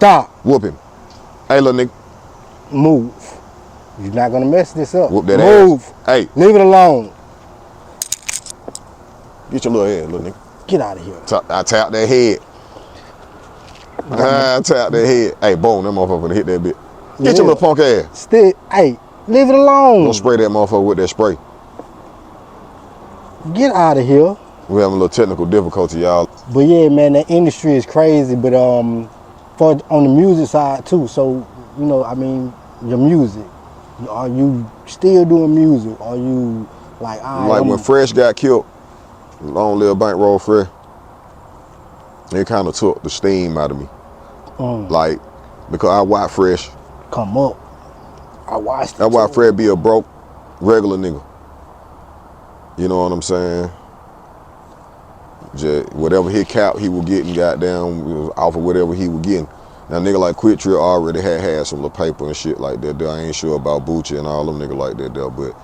Stop. Whoop him. Hey, little nigga. Move. You're not gonna mess this up. Whoop that Move. ass. Hey. Leave it alone. Get your little head, little nigga. Get out of here. I tapped that head. I tapped that head. Hey, boom, that motherfucker hit that bit. Get your little punk ass. Still, hey, leave it alone. Don't spray that motherfucker with that spray. Get out of here. We having a little technical difficulty, y'all. But yeah, man, the industry is crazy. But for on the music side too. So you know, I mean, your music. Are you still doing music? Are you like? When Fresh got killed, long live Bankroll Fresh. It kind of took the steam out of me. Like, because I watched Fresh come up. I watched it. I watched Fresh be a broke, regular nigga. You know what I'm saying? Just whatever he cap he was getting, goddamn, off of whatever he was getting. Now, nigga like Quick Trip already had some little paper and shit like that. I ain't sure about Bucci and all them niggas like that there, but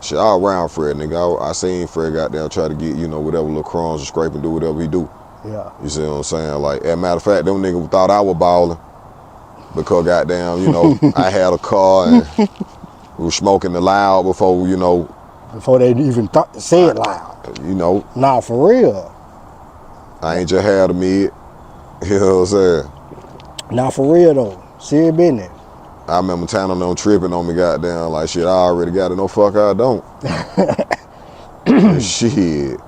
shit, all around Fred, nigga. I seen Fred goddamn try to get, you know, whatever little crumbs and scrape and do whatever he do. Yeah. You see what I'm saying? Like, as a matter of fact, them niggas thought I was balling because goddamn, you know, I had a car and we was smoking the loud before, you know. Before they even say it loud. You know. Nah, for real. I ain't just had a mid. You know what I'm saying? Nah, for real though. Serious business. I remember Tanner them tripping on me, goddamn, like shit, I already got it. No, fuck, I don't. Shit.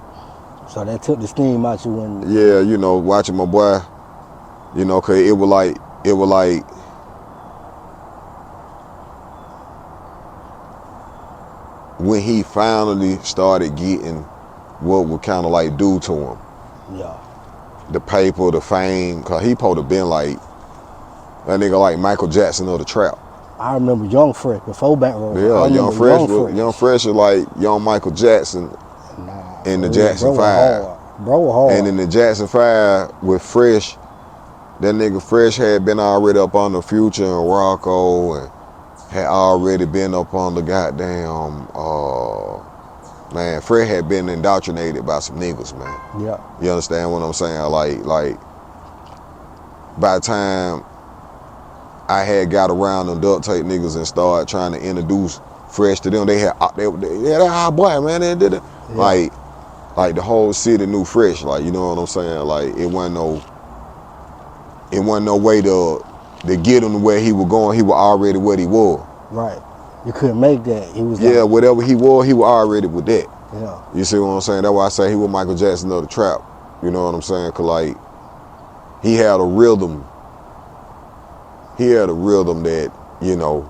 So that took the steam out you when. Yeah, you know, watching my boy, you know, cause it was like when he finally started getting what would kind of like do to him. Yeah. The paper, the fame, cause he supposed to been like that nigga like Michael Jackson of the trap. I remember Young Fresh before Bankroll. Yeah, Young Fresh was like young Michael Jackson in the Jackson 5. Bro hard. And in the Jackson 5 with Fresh, that nigga Fresh had been already up on the Future and Rocco and had already been up on the goddamn, man, Fresh had been indoctrinated by some niggas, man. Yeah. You understand what I'm saying? Like, by the time I had got around them duct tape niggas and started trying to introduce Fresh to them, they had that boy, man, they did it. Yeah. Like the whole city knew Fresh, like, you know what I'm saying? Like, it wasn't no way to get him to where he was going. He was already what he was. Right. You couldn't make that. He was like, whatever he was already with that. Yeah. You see what I'm saying? That's why I say he was Michael Jackson of the trap. You know what I'm saying? Cause like, he had a rhythm. He had a rhythm that, you know,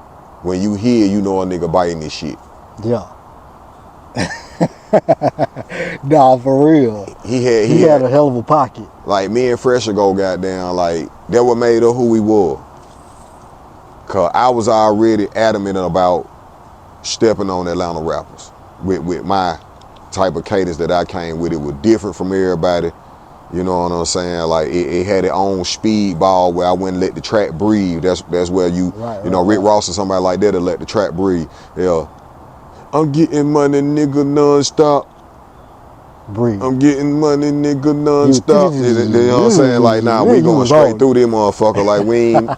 when you hear, you know a nigga biting this shit. Yeah. Nah, for real. He had a hell of a pocket. Like, me and Fresh go goddamn, like, that what made us who we were. Cause I was already adamant about stepping on Atlanta rappers with my type of cadence that I came with. It was different from everybody. You know what I'm saying? Like, it had its own speedball where I wouldn't let the track breathe. That's where you know, Rick Ross or somebody like that to let the track breathe. Yeah. I'm getting money, nigga, non-stop. Breathe. I'm getting money, nigga, non-stop. You know what I'm saying? Like, nah, we going straight through them motherfucker. Like, we ain't,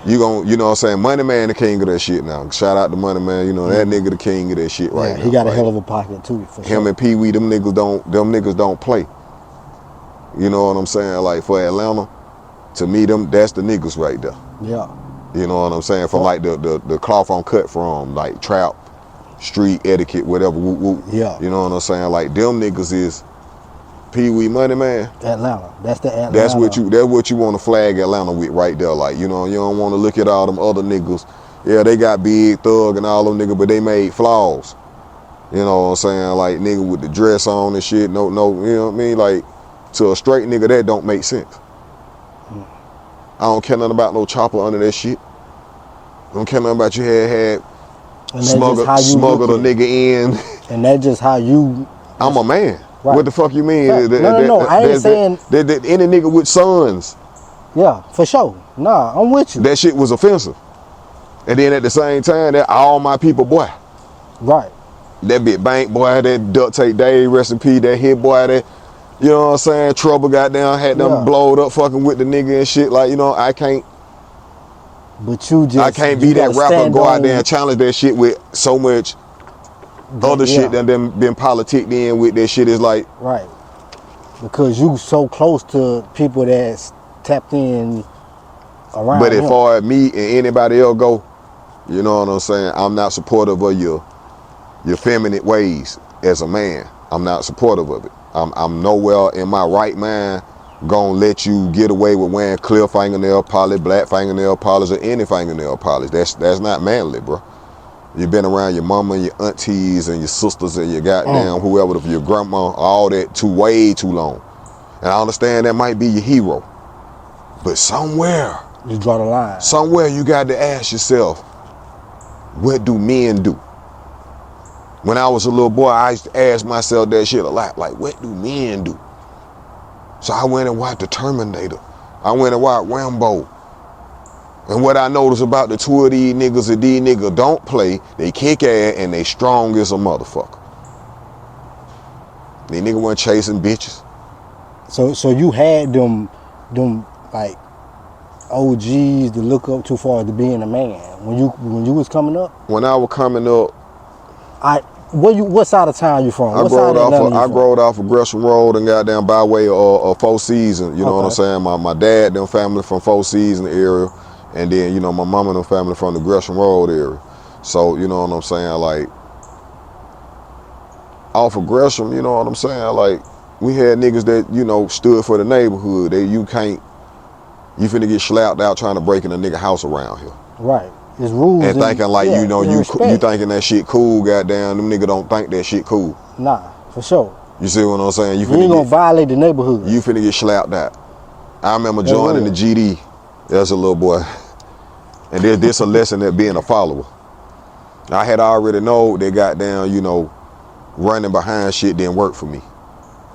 you know what I'm saying? Money Man the king of that shit now. Shout out to Money Man, you know, that nigga the king of that shit right now. He got a hell of a pocket too. For him and Pee Wee, them niggas don't play. You know what I'm saying? Like, for Atlanta, to me, that's the niggas right there. Yeah. You know what I'm saying? From like the cloth on cut from, like, trap, street etiquette, whatever, whoop, whoop. Yeah. You know what I'm saying? Like, them niggas is Pee Wee, Money Man. Atlanta. That's the Atlanta. That's what you want to flag Atlanta with right there. Like, you know, you don't want to look at all them other niggas. Yeah, they got Big Thug and all them niggas, but they made flaws. You know what I'm saying? Like, nigga with the dress on and shit. No, you know what I mean? Like, to a straight nigga, that don't make sense. I don't care nothing about no chopper under that shit. I don't care nothing about you had smuggled a nigga in. And that's just how you... I'm a man. Right. What the fuck you mean? Right. No, I ain't saying... Any nigga with sons. Yeah, for sure. Nah, I'm with you. That shit was offensive. And then at the same time, that all my people, boy. Right. That bit Bank, boy, that duct tape Dave, rest in peace, that hit, boy, that... You know what I'm saying? Trouble goddamn had them blowed up fucking with the nigga and shit. Like, you know, I can't be that rapper go out there and challenge that shit with so much other shit that them been politicked in with. That shit is like, right, because you so close to people that's tapped in around but as him. far as me and anybody else go, you know what I'm saying, I'm not supportive of your feminine ways as a man. I'm not supportive of it. I'm nowhere in my right mind gonna let you get away with wearing clear fingernail polish, black fingernail polish, or any fingernail polish. That's not manly, bro. You've been around your mama and your aunties and your sisters and your goddamn whoever, your grandma, all that way too long. And I understand that might be your hero, but somewhere you draw the line. Somewhere you got to ask yourself, what do men do? When I was a little boy, I used to ask myself that shit a lot. Like, what do men do? So I went and watched The Terminator. I went and watched Rambo. And what I noticed about the two of these niggas don't play, they kick ass and they strong as a motherfucker. These niggas weren't chasing bitches. So you had them like OGs to look up too far to being a man when you was coming up? When I was coming up, what side of town you from? I growed off of Gresham Road and got down by way of Four Seasons. You know what I'm saying? My dad, them family from Four Seasons area, and then, you know, my mama and them family from the Gresham Road area. So, you know what I'm saying? Like, off of Gresham, you know what I'm saying? Like, we had niggas that, you know, stood for the neighborhood. You finna get slapped out trying to break in a nigga house around here. Right. It's rules. And thinking like, you know, you thinking that shit cool, goddamn, them niggas don't think that shit cool. Nah, for sure. You see what I'm saying? You ain't gonna violate the neighborhood. You finna get slapped out. I remember joining the GD as a little boy. And this a lesson that being a follower. I had already know that goddamn, you know, running behind shit didn't work for me.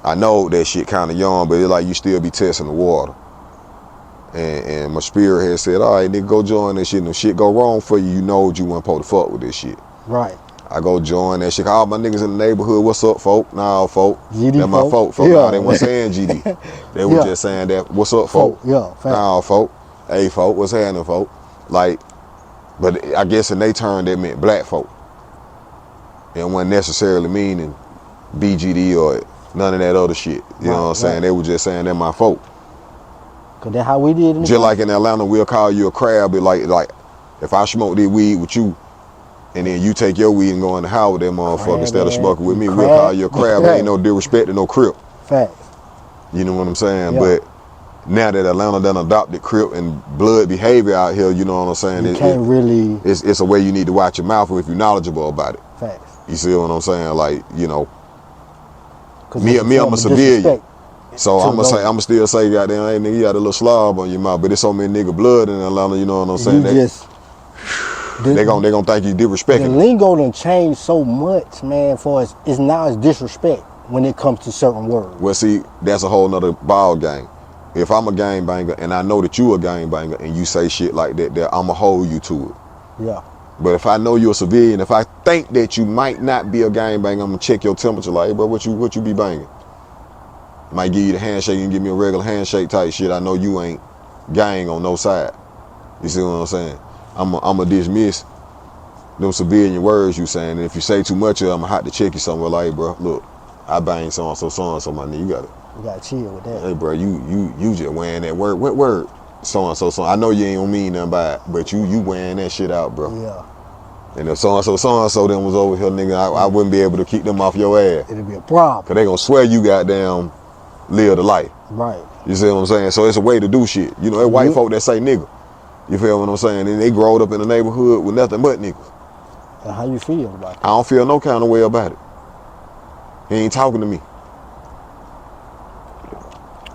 I know that shit kind of young, but it's like you still be testing the water. And my spirit had said, all right, nigga, go join this shit. And if shit go wrong for you, you know you weren't supposed to fuck with this shit. Right. I go join that shit. All my niggas in the neighborhood, what's up, folk? Nah, folk. GD That's my folk. Yeah. Nah, they weren't saying GD. They were just saying that, what's up, folk? Yeah, fact. Nah, folk. Hey, folk, what's happening, folk? Like, but I guess in they turn, that meant black folk. It wasn't necessarily meaning BGD or none of that other shit. You know what I'm saying? They were just saying they're my folk. Cause that's how we did in the just like in Atlanta, we'll call you a crab. But like if I smoke this weed with you, and then you take your weed and go in the house with that motherfucker instead of smoking with me, we'll call you a crab. Ain't no disrespect to no Crip. Fact. You know what I'm saying? Yeah. But now that Atlanta done adopted Crip and blood behavior out here, you know what I'm saying? It's a way you need to watch your mouth if you're knowledgeable about it. Facts. You see what I'm saying? Like, you know, me, I'm a civilian. So I'ma still say, goddamn, hey nigga, you got a little slob on your mouth, but there's so many nigga blood in Atlanta, you know what I'm saying? They gonna think you disrespecting. The lingo done changed so much, man, for us. It's disrespect when it comes to certain words. Well, see, that's a whole nother ball game. If I'm a gangbanger and I know that you a gangbanger and you say shit like that, I'ma hold you to it. Yeah. But if I know you're a civilian, if I think that you might not be a gangbanger, I'm gonna check your temperature. Like, hey, bro, what you be banging? Might give you the handshake and give me a regular handshake type shit. I know you ain't gang on no side. You see what I'm saying? I'ma dismiss them civilian words you saying. And if you say too much of it, I'ma have to check you somewhere. Like, hey, bro, look, I bang so and so, my nigga. You gotta chill with that. Hey, bro, you just wearing that word. What word? So and so. I know you ain't gonna mean nothing by it, but you wearing that shit out, bro. Yeah. And if so and so them was over here, nigga, I wouldn't be able to keep them off your ass. It'd be a problem. Cause they gonna swear you goddamn live the life. Right. You see what I'm saying? So it's a way to do shit. You know, it's white folk that say nigga. You feel what I'm saying? And they growed up in the neighborhood with nothing but niggas. And how you feel about that? I don't feel no kind of way about it. He ain't talking to me.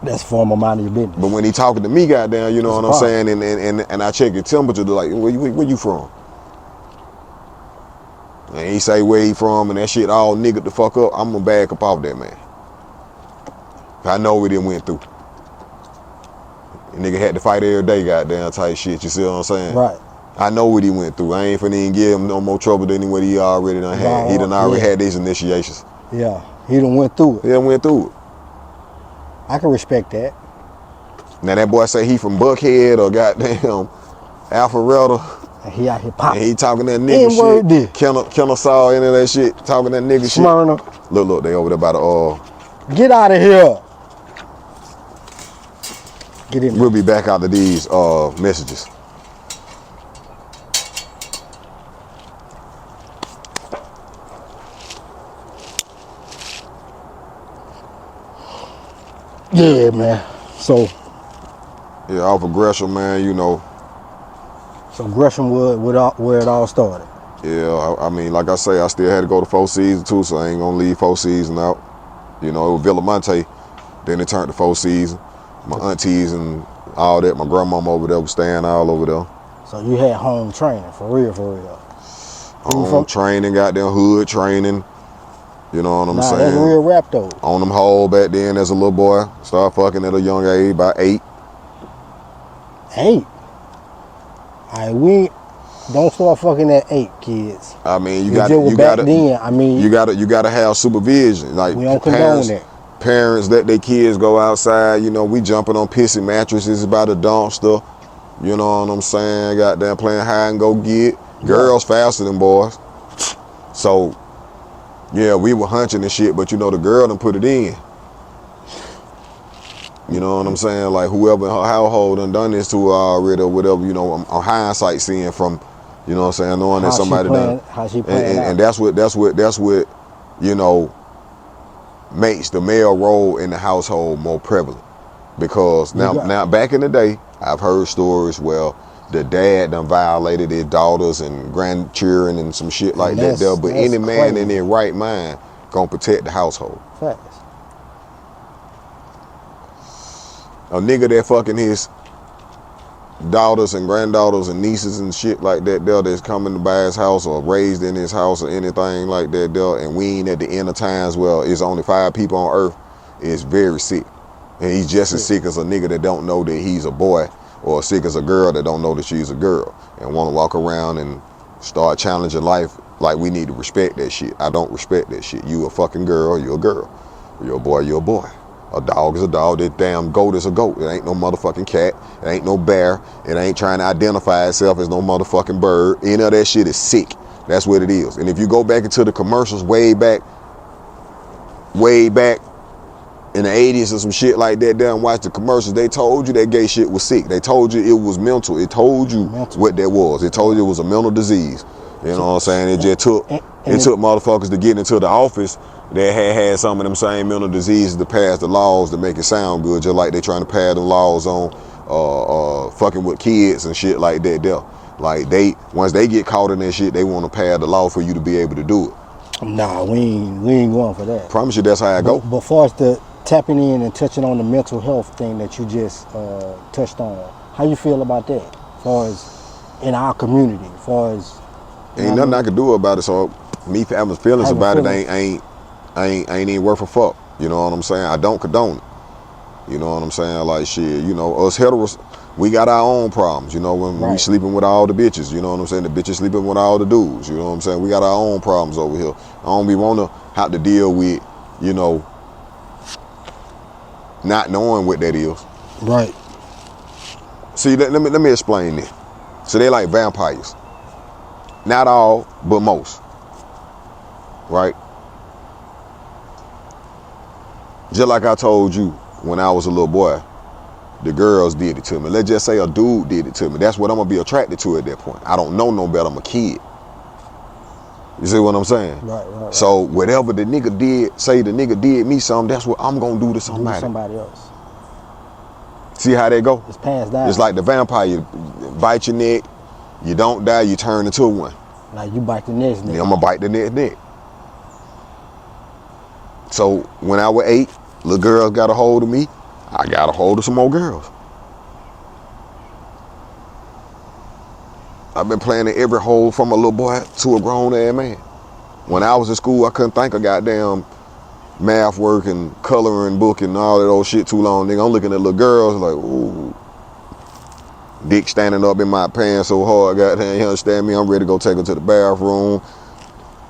That's form of mind of your business. But when he talking to me, goddamn, you know what I'm saying? And I check your temperature to like, where you from? And he say where he from and that shit all nigga the fuck up, I'm gonna back up off that man. I know what he went through. The nigga had to fight every day, goddamn type shit. You see what I'm saying? Right. I know what he went through. I ain't finna even give him no more trouble than what he already done had. He done already had these initiations. Yeah, he done went through it. He done went through it. I can respect that. Now that boy say he from Buckhead or goddamn Alpharetta. And he out here And popping. he talking that nigga N-word shit. this. Kennesaw into that shit. Talking that nigga Smyrna. shit. Look, they over there by the Get out of here. Get in there. We'll be back after these messages. Yeah, man. So. Yeah, off of Gresham, man, you know. So Gresham where it all started. Yeah, I mean, like I say, I still had to go to 4 Seasons too, so I ain't gonna leave 4 Seasons out. You know, it was Villamonte, then it turned to 4 Seasons. My aunties and all that, my grandmama over there was staying all over there. So you had home training, for real. Home training, goddamn hood training. You know what I'm saying? That's real rap though. On them hole back then as a little boy. Started fucking at a young age, about 8. 8? We don't start fucking at 8, kids. I mean, you gotta have supervision. Like we don't condone that. Parents let their kids go outside. You know, we jumping on pissy mattresses by the dumpster. You know what I'm saying? Goddamn playing hide and go get. Girls faster than boys. So, yeah, we were hunching and shit, but you know, the girl done put it in. You know what I'm saying? Like whoever in her household done this to her already or whatever, you know, on hindsight seeing from, you know what I'm saying, knowing that somebody done. How she playing and that's what, you know, makes the male role in the household more prevalent. Because now back in the day, I've heard stories where the dad done violated his daughters and grandchildren and some shit like that there. But any man in their right mind gonna protect the household. Facts. A nigga that fucking his daughters and granddaughters and nieces and shit like that there that's coming to buy his house or raised in his house or anything like that there, and we ain't at the end of times where it's only 5 people on earth, is very sick. And he's just as sick as a nigga that don't know that he's a boy, or sick as a girl that don't know that she's a girl and want to walk around and start challenging life. Like, we need to respect that shit. I don't respect that shit. You a fucking girl, you a girl. You're a boy, you're a boy. A dog is a dog. That damn goat is a goat. It ain't no motherfucking cat. It ain't no bear. It ain't trying to identify itself as no motherfucking bird. Any of that shit is sick. That's what it is. And if you go back into the commercials way back in the 80s or some shit like that there and watch the commercials, they told you that gay shit was sick. They told you it was mental. It told you what that was. It told you it was a mental disease. You know what I'm saying? It just took motherfuckers to get into the office that had some of them same mental diseases to pass the laws to make it sound good, just like they trying to pass the laws on fucking with kids and shit like that there. Like, once they get caught in that shit, they want to pass the law for you to be able to do it. Nah, we ain't going for that. Promise you that's how I go. But far as the tapping in and touching on the mental health thing that you just touched on, how you feel about that? As far as in our community, as far as ain't nothing I can do about it. So me having feelings about it ain't even worth a fuck. You know what I'm saying? I don't condone it. You know what I'm saying? Like, shit, you know, us heteros, we got our own problems. You know, when we sleeping with all the bitches, you know what I'm saying? The bitches sleeping with all the dudes. You know what I'm saying? We got our own problems over here. I don't be want to have to deal with, you know, not knowing what that is. Right. See, let me explain this. So they like vampires. Not all, but most. Right? Just like I told you when I was a little boy, the girls did it to me. Let's just say a dude did it to me. That's what I'm going to be attracted to at that point. I don't know no better. I'm a kid. You see what I'm saying? Right. So whatever the nigga did, say the nigga did me something, that's what I'm going to do to somebody. Somebody else. See how they go? It's passed down. It's like the vampire. You bite your neck, you don't die, you turn into one. Like you bite the next neck. Then I'm going to bite the next neck. So when I was 8, little girls got a hold of me. I got a hold of some more girls. I've been playing in every hole from a little boy to a grown ass man. When I was in school, I couldn't think of goddamn math work and coloring book and all that old shit too long. Nigga, I'm looking at little girls like, ooh. Dick standing up in my pants so hard, goddamn, you understand me? I'm ready to go take her to the bathroom.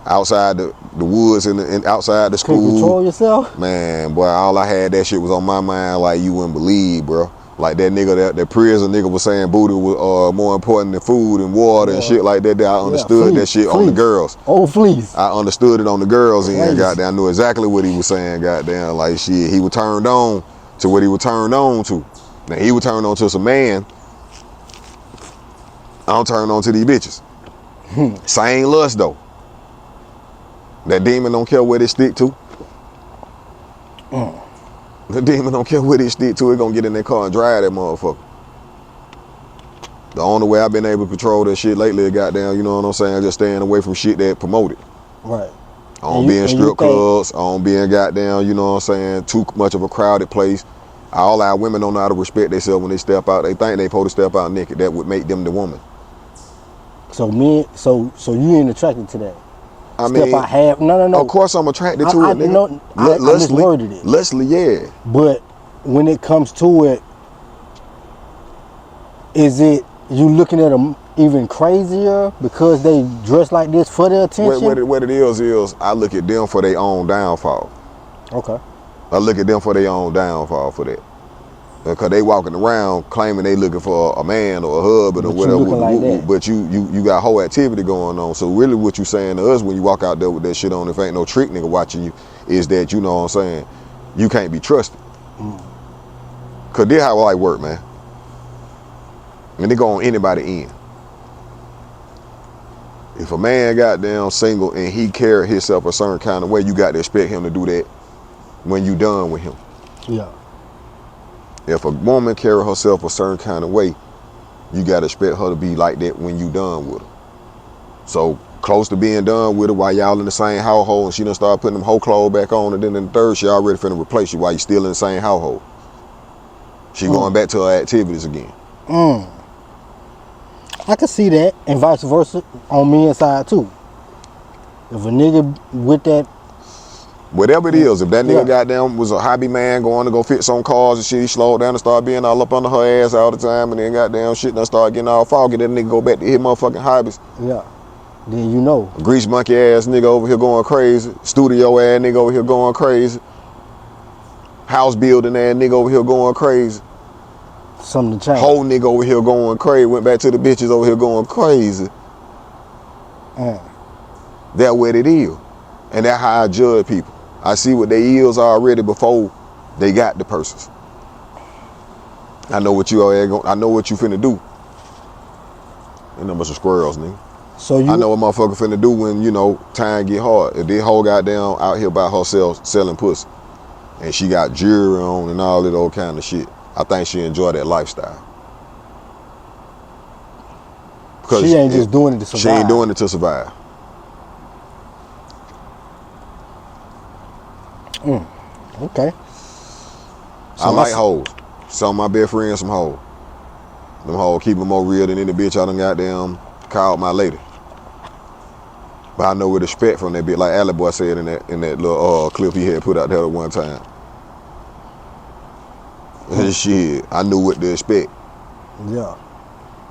outside the woods and outside the Couldn't control school. yourself? Man, boy, all I had, that shit was on my mind like you wouldn't believe, bro. Like that nigga, that prison nigga was saying booty was more important than food and water and shit like that. I understood that shit on the girls. Old fleece. I understood it on the girls end, goddamn. I knew exactly what he was saying, goddamn. Like shit, he was turned on to what he was turned on to. Now he was turned on to some man. I don't turn on to these bitches. Same lust though. That demon don't care where they stick to. The demon don't care where they stick to. It gonna get in their car and drive that motherfucker. The only way I've been able to control that shit lately is goddamn, you know what I'm saying, just staying away from shit that promote it. Right. I don't be in strip clubs. I don't be in goddamn, you know what I'm saying, too much of a crowded place. All our women don't know how to respect themselves when they step out. They think they supposed to step out naked. That would make them the woman. So you ain't attracted to that? I mean, no. Of course I'm attracted to it, nigga. I misworded it. Leslie, yeah. But when it comes to it, is it you looking at them even crazier because they dress like this for their attention? What it is I look at them for their own downfall. Okay. I look at them for their own downfall for that. Because they walking around claiming they looking for a man or a husband or whatever. Like but you got whole activity going on. So really what you saying to us when you walk out there with that shit on, if ain't no trick nigga watching you, is that, you know what I'm saying, you can't be trusted. Because this how life work, man. And they go on anybody in. If a man goddamn single and he carry himself a certain kind of way, you got to expect him to do that when you done with him. Yeah. If a woman carry herself a certain kind of way, you gotta expect her to be like that when you done with her. So close to being done with her while y'all in the same household, and she done start putting them whole clothes back on, and then in the third, she already finna replace you while you still in the same household. She going back to her activities again. I can see that, and vice versa on men's side too. If a nigga with that, whatever it is, if that nigga goddamn was a hobby man going to go fix on cars and shit, he slowed down and started being all up under her ass all the time, and then goddamn shit done start getting all foggy, that nigga go back to his motherfucking hobbies. Yeah. Then you know. A grease monkey ass nigga over here going crazy. Studio ass nigga over here going crazy. House building ass nigga over here going crazy. Something to change. Whole nigga over here going crazy. Went back to the bitches over here going crazy. That's what it is. And that's how I judge people. I see what their ills are already before they got the persons. I know what you are. I know what you finna do. And them some squirrels, nigga. So I know what motherfucker finna do when, you know, time get hard. If this whole goddamn out here by herself selling pussy, and she got jewelry on and all that old kind of shit, I think she enjoy that lifestyle. Because she ain't just doing it to survive. She ain't doing it to survive. Okay. So I like hoes. Some of my best friends some hoes. Them hoes keep them more real than any bitch I done goddamn called my lady. But I know with respect from that bitch, like Alley Boy said in that little clip he had put out there at one time. Shit, I knew what to expect. Yeah.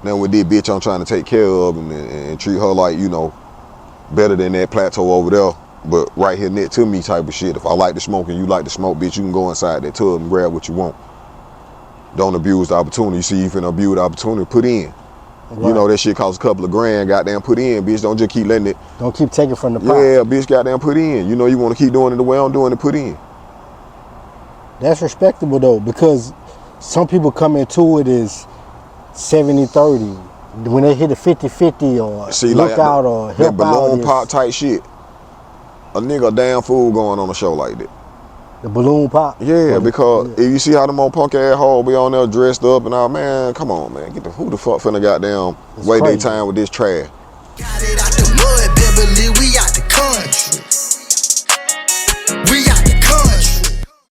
Now with this bitch I'm trying to take care of and treat her like, you know, better than that plateau over there. But right here next to me type of shit. If I like to smoke and you like to smoke, bitch, you can go inside that tub and grab what you want. Don't abuse the opportunity. You see you finna abuse the opportunity, put in. Right. You know that shit costs a couple of grand, goddamn put in, bitch. Don't just keep letting it. Don't keep taking from the pot. Yeah, bitch, goddamn put in. You know you wanna keep doing it the way I'm doing it, put in. That's respectable though, because some people come into it as 70-30. When they hit a 50-50 or see, look like out or help that balloon out. pop type shit. A nigga damn fool going on a show like that. The balloon pop? Yeah, because if you see how them old punk ass hoes be on there dressed up and all, man, come on, man. Who the fuck finna goddamn wait their time with this trash? Got it out the mud, Beverly, we out the country.